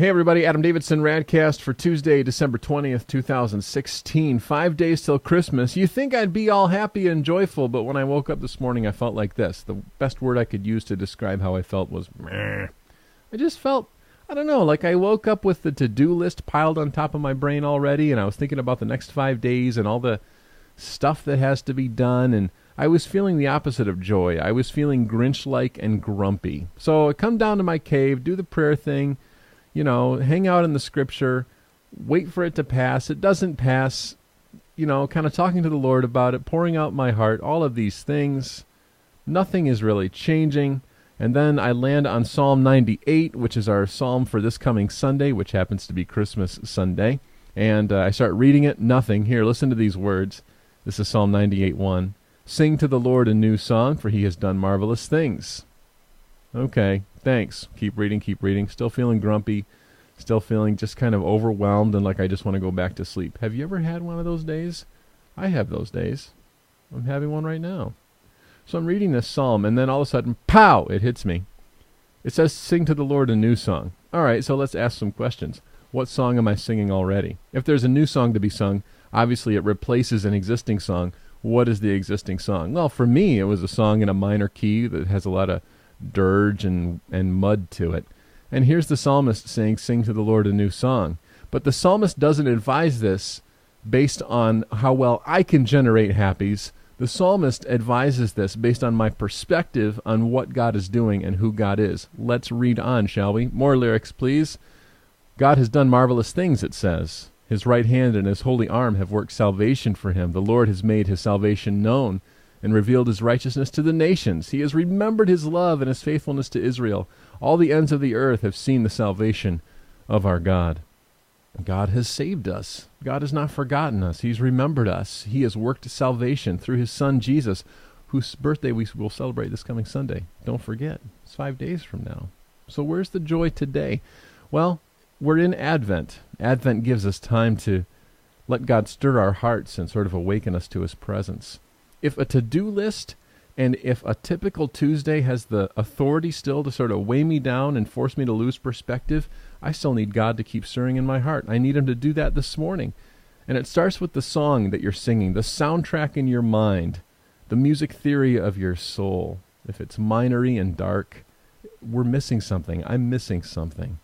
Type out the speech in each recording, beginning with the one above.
Hey everybody, Adam Davidson, RadCast for Tuesday, December 20th, 2016. 5 days till Christmas. You think I'd be all happy and joyful, but when I woke up this morning, I felt like this. The best word I could use to describe how I felt was meh. I just felt, I don't know, like I woke up with the to-do list piled on top of my brain already, and I was thinking about the next 5 days and all the stuff that has to be done, and I was feeling the opposite of joy. I was feeling Grinch-like and grumpy. So I come down to my cave, do the prayer thing, you know, hang out in the scripture, wait for it to pass. It doesn't pass, you know, kind of talking to the Lord about it, pouring out my heart, all of these things. Nothing is really changing. And then I land on Psalm 98, which is our psalm for this coming Sunday, which happens to be Christmas Sunday. And I start reading it. Nothing. Here, listen to these words. This is Psalm 98:1. Sing to the Lord a new song, for he has done marvelous things. Okay, thanks. Keep reading. Still feeling grumpy. Still feeling just kind of overwhelmed and like I just want to go back to sleep. Have you ever had one of those days? I have those days. I'm having one right now. So I'm reading this psalm, and then all of a sudden, pow, it hits me. It says, sing to the Lord a new song. All right, so let's ask some questions. What song am I singing already? If there's a new song to be sung, obviously it replaces an existing song. What is the existing song? Well, for me, it was a song in a minor key that has a lot of dirge and mud to it. And here's the psalmist saying, sing to the Lord a new song. But the psalmist doesn't advise this based on how well I can generate happies. The psalmist advises this based on my perspective on what God is doing and who God is. Let's read on, shall we? More lyrics, please. God has done marvelous things, it says. His right hand and his holy arm have worked salvation for him. The Lord has made his salvation known and revealed his righteousness to the nations. He has remembered his love and his faithfulness to Israel. All the ends of the earth have seen the salvation of our God. God has saved us. God has not forgotten us. He's remembered us. He has worked salvation through his Son, Jesus, whose birthday we will celebrate this coming Sunday. Don't forget, it's 5 days from now. So where's the joy today? Well, we're in Advent. Advent gives us time to let God stir our hearts and sort of awaken us to his presence. If a to-do list and if a typical Tuesday has the authority still to sort of weigh me down and force me to lose perspective, I still need God to keep stirring in my heart. I need him to do that this morning. And it starts with the song that you're singing, the soundtrack in your mind, the music theory of your soul. If it's minery and dark, we're missing something. I'm missing something.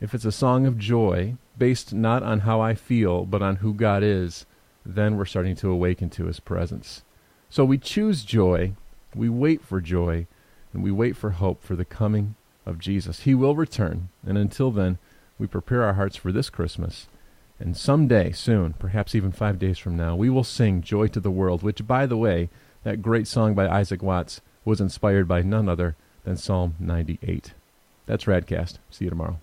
If it's a song of joy, based not on how I feel, but on who God is, then we're starting to awaken to his presence. So we choose joy, we wait for joy, and we wait for hope for the coming of Jesus. He will return, and until then, we prepare our hearts for this Christmas. And someday, soon, perhaps even 5 days from now, we will sing Joy to the World, which, by the way, that great song by Isaac Watts was inspired by none other than Psalm 98. That's RadCast. See you tomorrow.